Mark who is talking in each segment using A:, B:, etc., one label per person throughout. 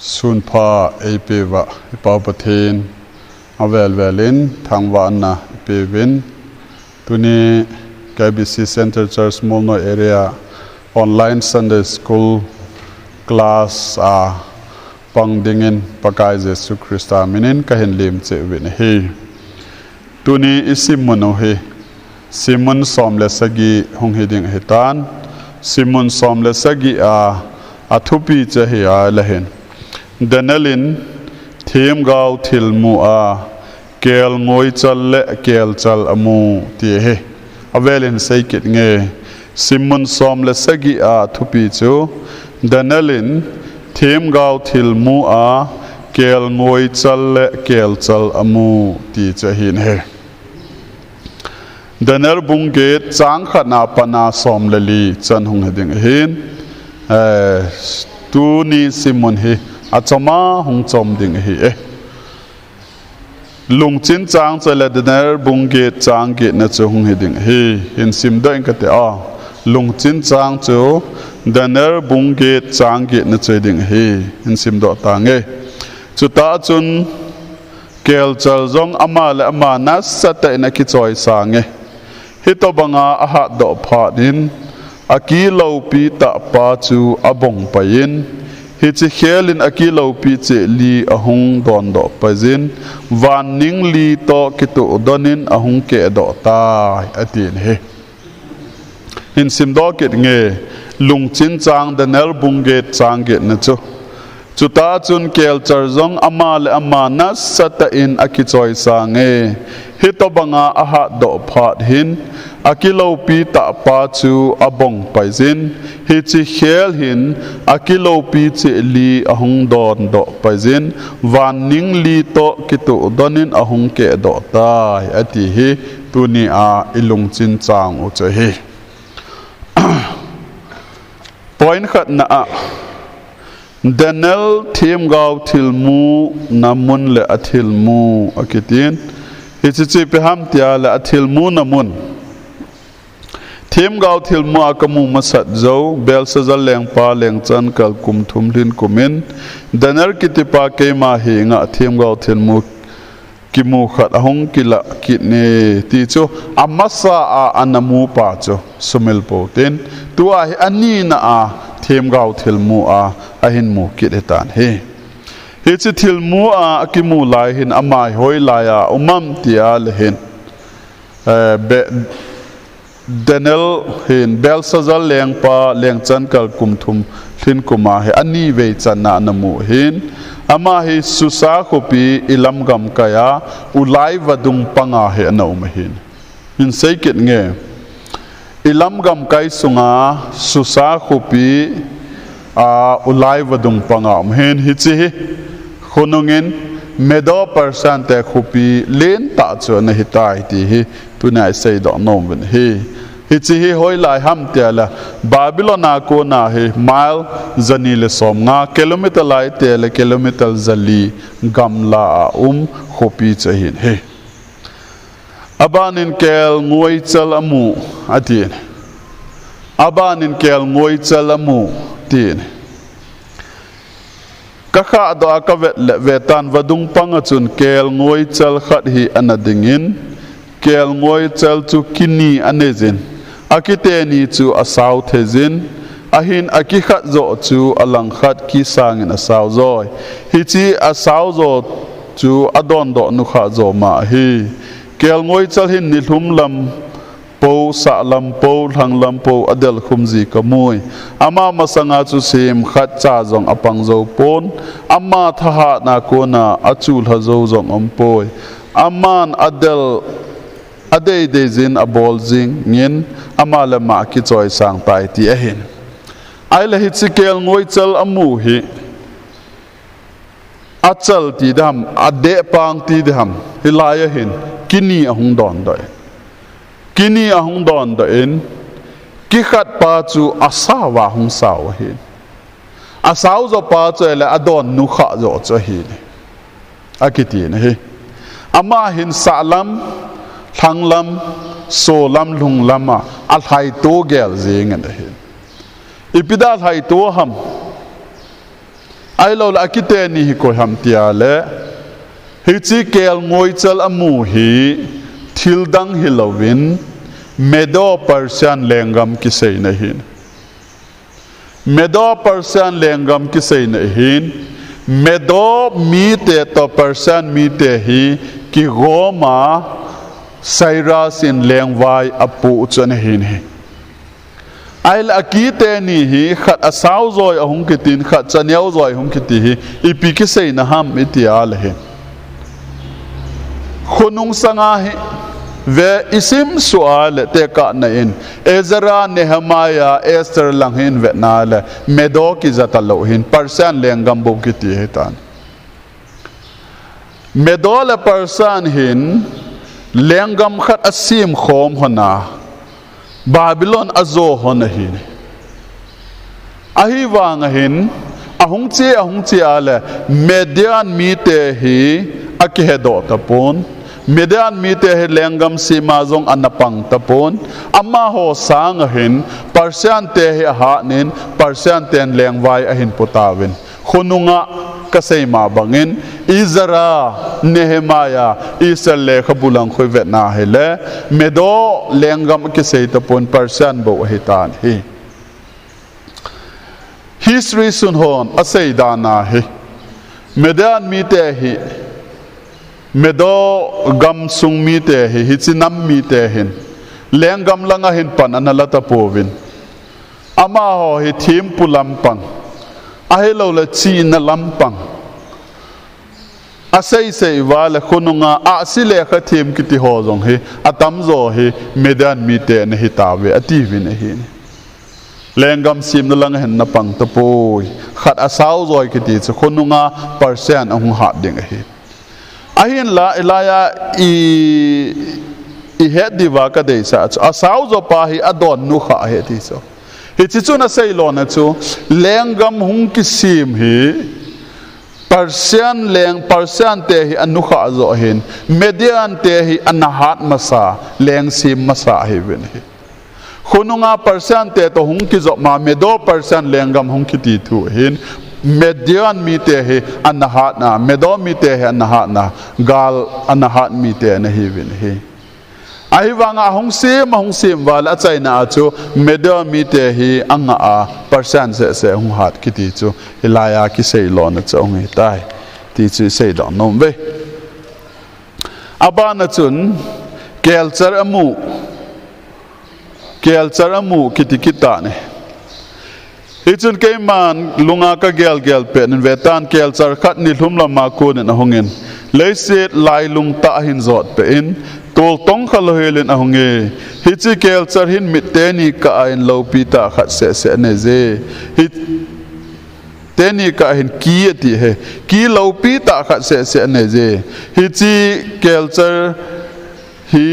A: sunpa epeva ipapathin avelvelin thangwana ipevin tuni KBC Center Church Molno area online Sunday school class pangdingin pakai Jesu Krista minin kahin lim chewin hi tuni isimuno hi Simon somle sagi hong hiding hitan Simon somle sagi athupi chahi lahin Danelin thim gau thilmu kel ngoi challe kel chal amu ti he avelin seikit nge Simon somle sagi thupi chu Danelin thim gau thilmu kel ngoi challe kel chal amu ti chahin he Daner bungget chang khana pana somleli chan hung heding hin tu ni Simon hi achoma hung chom ding hi lungchin chang chala daner bungget chang ge na chu hung heding hi hin sim da engkate lungchin chang chu daner bungget chang ge na chu ding hi hin sim do ta nge chu ta chun kel chal zong ama le ama na sata na ki choi sa nge hito banga aha do pha din aki lo pi ta pa chu abong payin hi chi khelin aki lo pi che li ahung don do pazin van ning li to kitu donin ahung ke do ta atin he in sim do ket nge lungchin chang danel bunget chang ge na chu chuta chun kel charzong ama le ama na sata in aki choi sa nge hito banga aha do phat hin akilo pi ta pa chu abong paizin hi chi khel hin akilo pi che li ahung don do paizin van ning li to kitu donin ahung ke do tai ati hi tuni ilung chin chang u che hi point khat na Daniel thim gau thilmu namun le athilmu akitin hichi pe ham tia le athilmu namun thim gau thilmu akamu masat zo Belshazzar lengpa lengchan kal kum thum lin kumin Daniel kitipa ke ma hi nga thim gau thilmu kimu khat ahong kila kitne ti chu amasa anamu pa chu sumil po ten tua hi ani na thim gau thilmu ahin mu kidetan he hi chi thilmu akimu lai hin amai hoi laya umam tia lehin Daniel hin Belshazzar lengpa lengchan kal kumthum thin kuma he ani ve chana namu hin ama hi susa khopi ilam gam kaya ulai vadung panga he no hin min seikit nge ilam gam kai sunga susa khopi ulai vadung panga hen hichi khonungen medo percent te khopi len ta chu na hitai ti hi tunai sei do nom ven hi hichi hi hoi lai ham te la Babylona ko na hi mile zani le som nga kilometer lai te le kilometer zali gamla khopi chahin he abanin kel ngoi chal amu atin abanin kel ngoi chal amu tin kakha do akavet vetan vadung panga chun kel ngoi chal khat hi anadingin kel ngoi chal chu kini anezin akite ni chu asaw thezin ahin aki khat zo chu alang khat ki sangin asaw zoi hi chi asaw zo chu adon do nu kha zo ma hi kel ngoi chal hin ni thum lam po sa lam po thang lam po adel khumji kamoi ama masanga chu sim khat cha jong apang zo pon ama thaha na ko na achul ha zo jong ampoi aman adel adei de zin abol jing ngin ama la ma ki choi sang tai ti ahin ai la hi chikel ngoi chal amu hi achal ti dam ade pang ti dam hilaya hin kini ahung don doi kini ahung don da in ki khat pa chu asawa hung saw hin asaw zo pa chu le adon nu kha zo cho hi akiti ne hi ama hin salam thanglam solam lunglama al hai to gel jing ne hi ipida hai to ham ai lo la kite ni hi ko ham tia le hi chi kel ngoi chal amu hi thil dang hi lovin medo persian lengam ki sei na hin medo persian lengam ki sei na hin medo mi te to persian mi te hi ki goma saira sin lengwai apu chan hin hi ai la kite ni hi khat asau zoi ahung kitin khat chanyau zoi hung kiti hi ipi ki sei na ham itia le he khunung sanga hi ve isim sual te ka na in Ezra Nehemiah Esther lang hin ve na le medo ki zata lo hin persian lengam bo kiti he tan medo le persian hin lengam khat asim khom hona Babylon azo hona hin ahi wang hin ahung chi ale median mi te hi akhedo tapon median mi te he lengam sima zong anapang tapon amma ho sang hin persian te he ha nin persian ten lengwai ahin putawin khununga kasei ma bangin Izra Nehemiah Israel le khabulang khoi vetna hele medo lengam ki sei tapon persian bo hitan hi history sun hon asei dana hi median mi te hi medo gam sung mi te hi hichinam mi te hin lengam langa hin pan analata povin ama ho hi thim pulampang ahelo la chi na lampang asai sei wala khununga asile kha thim kiti ho jong hi atam zo hi medan mi te na hi tawe ati vin hi lengam sim na lang hen na pang tapoi khat asau zoi kiti chu khununga persian ahung ha ding hi ahin la ilaya i het diwa ka de sa asau zo pa hi adon nu kha he ti so hi chi chu na sei lo na chu lengam hung ki sim hi persian te hi anu kha zo hin median te hi anahat masa leng sim masa hi ven hi khununga persian te to hung ki zo ma medo persian lengam hung ki ti thu hin median mi te hi anahat na medo mi te hi anahat na gal anahat mi te na hi ven hi ai wanga hung sim wala chai na chu medo mi te hi anga a persian se hung hat ki ti chu ilaya ki sei lo na chong hi tai ti chu sei do nom ve abana chun kelchar amu kitikita ne ichun keiman lunga ka gel pe nen vetan kelchar khat ni hlumla ma ko ne hongin leiset lai lung ta hin zot pe in tol tong khalo helen ahunge hichi kelchar hin miteni ka ain lo pita khat se ne je hit teni ka hin ki ati he ki lo pita khat se ne je hichi kelchar hi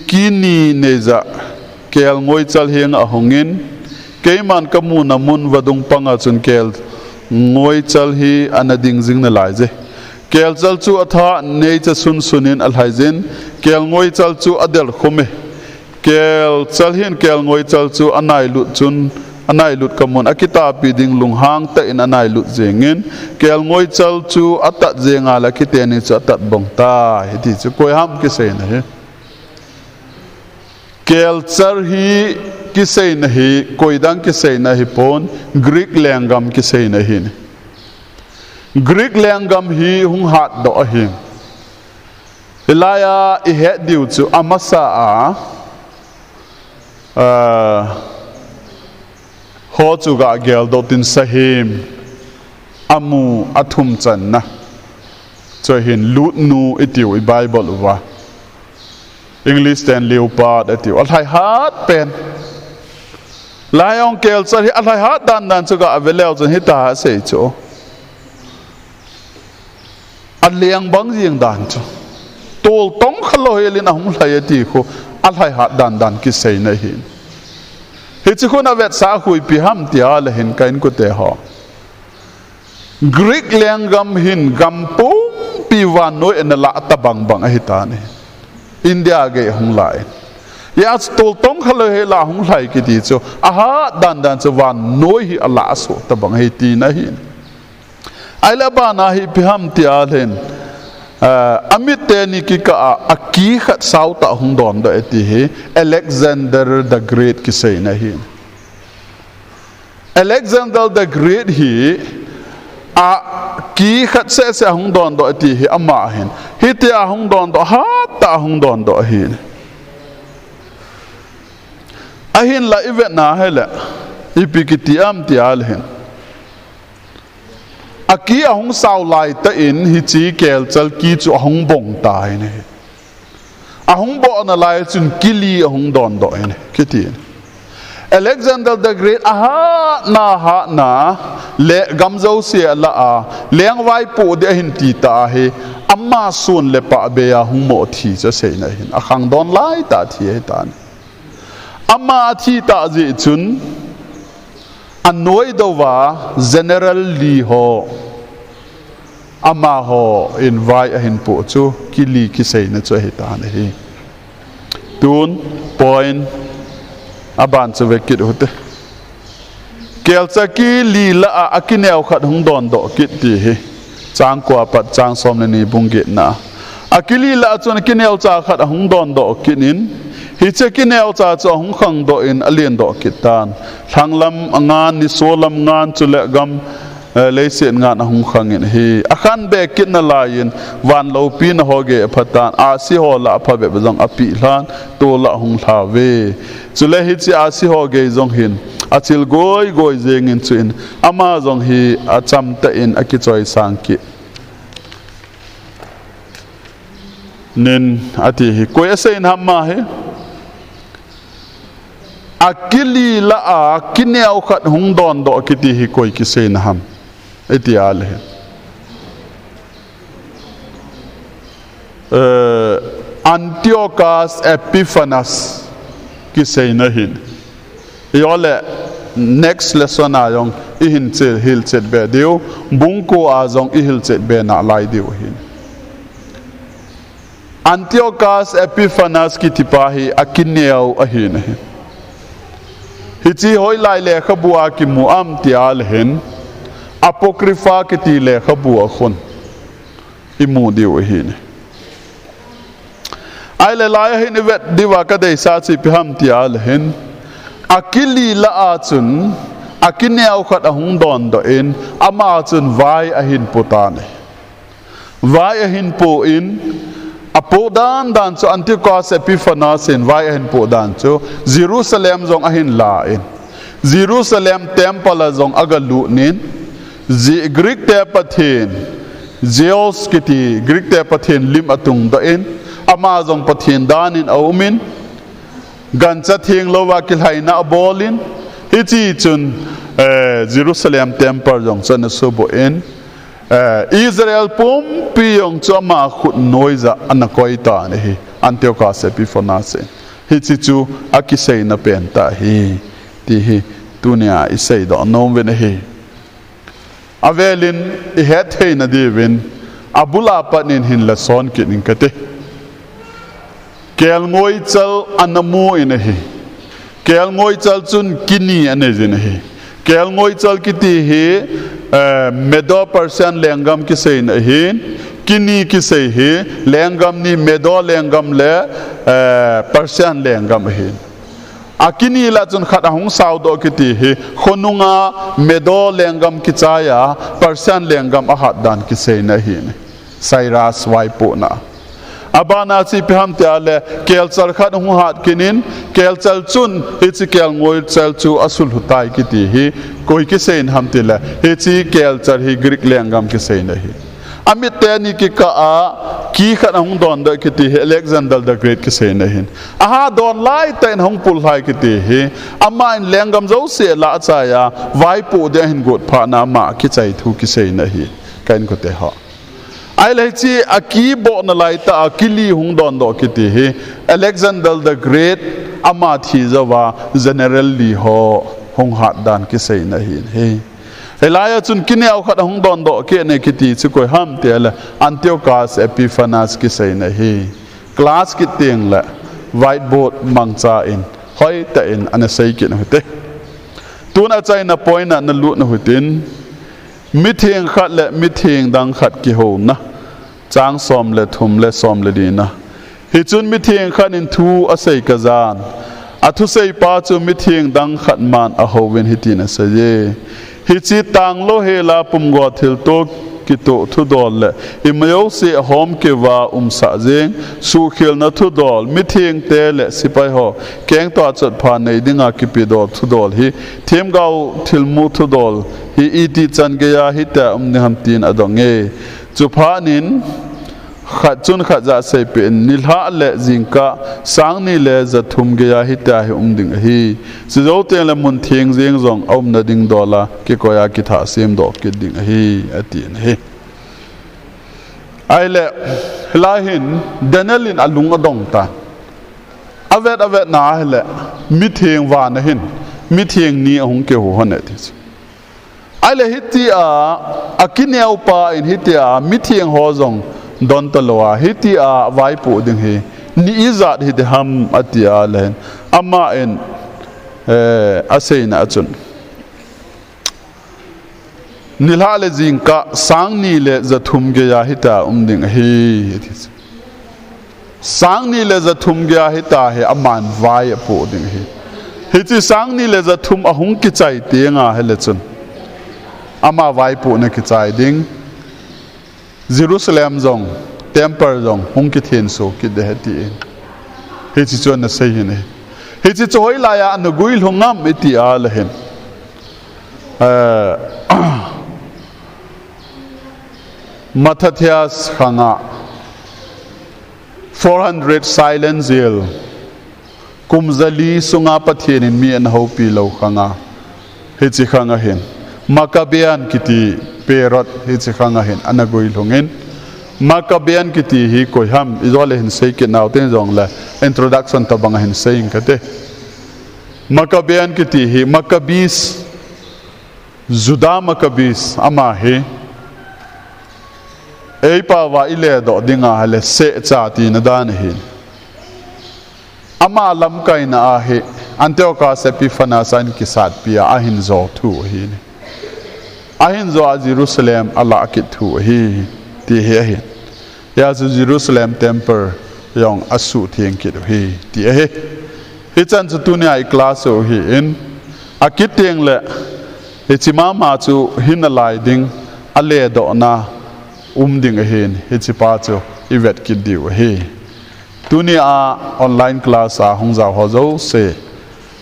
A: kini neza kel ngoi chal heng ahungin keiman kamu namun wadung panga chun kel ngoi chal hi anading jing na lai je kel chal chu atha nei cha sunin alhaizin kel ngoi chal chu adel khume kel chal hin kel ngoi chal chu anai lut kamun akita piding lunghang ta in anai lut jengin kel ngoi chal chu atat jenga la kiteni chu atat bongta hiti chu koi ham ki sei na he kel char hi ki sei na hi koidang ki sei na hi pon Greek lengam ki sei na hi Greek lengam hi hung hat do hi ilaya I het diu chu amasa ho chu ga gel do tin sahim amu athum chan na cho hin lut nu itiu I bible wa English ten leopard atiu alhai hat pen lion kel char hi alhai hat dan chu ga aveleu chen hita sei chu aliang bang jing dan chu tol tong khalo helin ahum lai ti khu alhai hat dan ki sei na hin hi chu khuna vet sa hui pi ham tia le hin kain ku te ho Greek lengam hin gampum pi wan noi en la ta bang ahita ne India ge hung lai ya tol tong khalo he la hung lai ki ti chu aha dan chu wan noi hi ala so ta bang he ti na hin ai la ba na hi pham ti a len amit te ni ki ka aki khat sau ta hung don da ti hi Alexander the Great ki sei na hi Alexander the Great hi a ki khat se hung don do ti hi ama hin hi te a hung don do ha ta hung don do hi a hin la ivet na hele ipikiti am ti al hin aki a hung sau lai ta in hi chi kel chal ki chu hung bong tai ne a hung bo na lai chun kili a hung don do ne kiti Alexander the Great ha na le gamzo se la a leng vai pu de hin ti ta he amma sun le pa be ya hung mo thi cha se na hin a khang don lai ta thi he ta amma thi ta ji chun anoi do wa general li ho amma ho invite a hin pu chu kili ki se na chu he ta ne hi tun point aban chu vekit hote kelcha ki li la akineu khat hung don do kit ti hi chang kwa pat chang som ni bungge na akili la chon kineu cha khat hung don do kinin hi che kineu cha cho hung khang do in alien do kitan thanglam angan ni solam ngan chule gam leisen ngan hung khang in hi akhan be kit na lain wan lo pin hoge phatan a si ho la pha be jong api hlan to la hung tha ve chule hi chi a si hoge jong hin achil goi jeng in chin ama jong hi acham ta in akichoi sang ki nen ati hi koi asen hamma he akili la a kineu khat hung don do kiti hi koi ki sen ham etial he Antiochus Epiphanes ki sei na hin yole next lesson ayong ihin che hil chet be deu bungko azong ihil chet be na lai deu hin Antiochus Epiphanes ki tipahi akineu ahin hi chi hoi lai le khabua ki muam tial hin apocrypha ki ti le khabua khon imu deu hin ai le lai hin vet diwa ka dei sa chi pham tial hin akili la a chun akineu khat ahung don do in ama chun vai a hin putan vai a hin po in apo dan chu Antiochus Epiphanes in vai a hin po dan chu Jerusalem zong a hin la in Jerusalem temple zong agalu nin Greek te pathin Zeus kiti Greek te pathin lim atung do in ama zong pathin dan in aumin gancha thing lowa kil haina bolin hichi chun Jerusalem temple jong chan subo in Israel pum pi yong chama khut noiza anakoi ta ne hi Antiochus Epiphanes hichi chu akisei na penta hi ti hi tunia isei do nom ven hi avelin I het he na divin abula panin hin la son kin kate kel ngoi chal anamu in hi kel ngoi chal chun kini ane jin hi kel ngoi chal kiti hi medo persian lengam ki sei na hi kini ki sei hi lengam ni medo lengam le persian lengam hi akini la chun khat hung sau do kiti hi khonunga medo lengam ki chaya persian lengam a hat dan ki sei na hi Cyrus waipo na abana chi pham te ale kel chal khat hu hat kinin kel chal chun hi kel ngoi chal chu asul hutai kiti hi koi ki sein ham te la hi kel chal hi Greek lengam ki sein na hi amit te ni ki ka a ki khat hung don da kiti hi Alexander the Great ki sein na hin aha don lai ten hung pul hai kiti hi ama in lengam zo se la cha ya waipo de hin got pha na ma ki chai thu ki sein na hi kain ko te ha ai lai chi aki bo na lai ta akili hung don do kiti hi Alexander the Great ama thi zawa generally ho hung hat dan ki sei na hin he helaya chun kineu khat hung don do ke ne kiti chi koi ham te la Antiochus Epiphanes ki sei na hi class ki teng la whiteboard mangcha in hoi ta in ana sei ki na hute tuna chai na point na lu na hutin mi thiêng khát lệ mi thiêng đang khát kỳ hồ na trang xóm lệ thum lệ xóm lệ đi na hi chun mi thiêng khát in thu a sei ka zan a thu sei pa chu mi thiêng đang khát man a ho ven hi tin a se ye hi chi tang lo he la pum go thil to ki to thu dol le imayo se hom ke wa sa jeng su khil na thu dol mi thiêng te le sipai ho keng to chot pha nei dinga ki pi dol thu dol hi them gau thil mu thu dol hi iti chan ge ya hi ta ni ham tin adong e chu pha nin khat chun khat za sei pe nil ha le jingka sang ni le za thum ge ya hi ta hi ding hi chu zo te le mun thieng jeng zong na ding dola ki ko ya ki tha sem do ki ding hi atin hi ai le lahin danelin alung adong ta avet na hele mi thieng wa na hin mi thieng ni hong ke ho hone ti ai le hiti a akineu pa in hiti a mi thieng ho zong don taloa hiti a vai pu ding hi ni izat hi de ham atia len ama en aseina achun nilha le jingka sang ni le zathum ge ya hita ding hi sang ni le zathum ge ya hita he aman vai pu ding hi hiti sang ni le zathum ahung ki chai tenga hele chun ama vai pu ne ki chai ding Jerusalem zong temple zong hung ki thien so ki de heti he chi chon na sei ne he chi choi la ya an guil hungam iti al hen Mattathias khanga 400 silent zeal kumzali sunga pathian in mi an ho pi lo khanga he chi khanga hen Makabean kiti perot hi chi khanga hen anagoi longin Makabean kiti hi koi ham izole hin sei ke naw ten jong la introduction ta bang hin sei kate Makabean kiti hi Makabis Juda Makabis ama he ei pa wa ile do dinga hale se cha ti na dan hin ama lam kai na a he Antiochus Epiphanes an ki sat pia ahin zo thu hi ahin zo a Jerusalem ala kithu hi ti he ya zu Jerusalem temple yong asu thieng kit hi ti he hi chan chu tu nya I class o hi in akiteng le hi chima ma chu hin alai ding ale do na ding hin hi chi pa chu iwet kit diu hi tu ni a online class a hong za ho zo se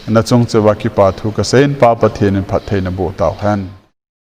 A: na chung che wa ki pa thu ka sen pa pa thien phat thein bo taw han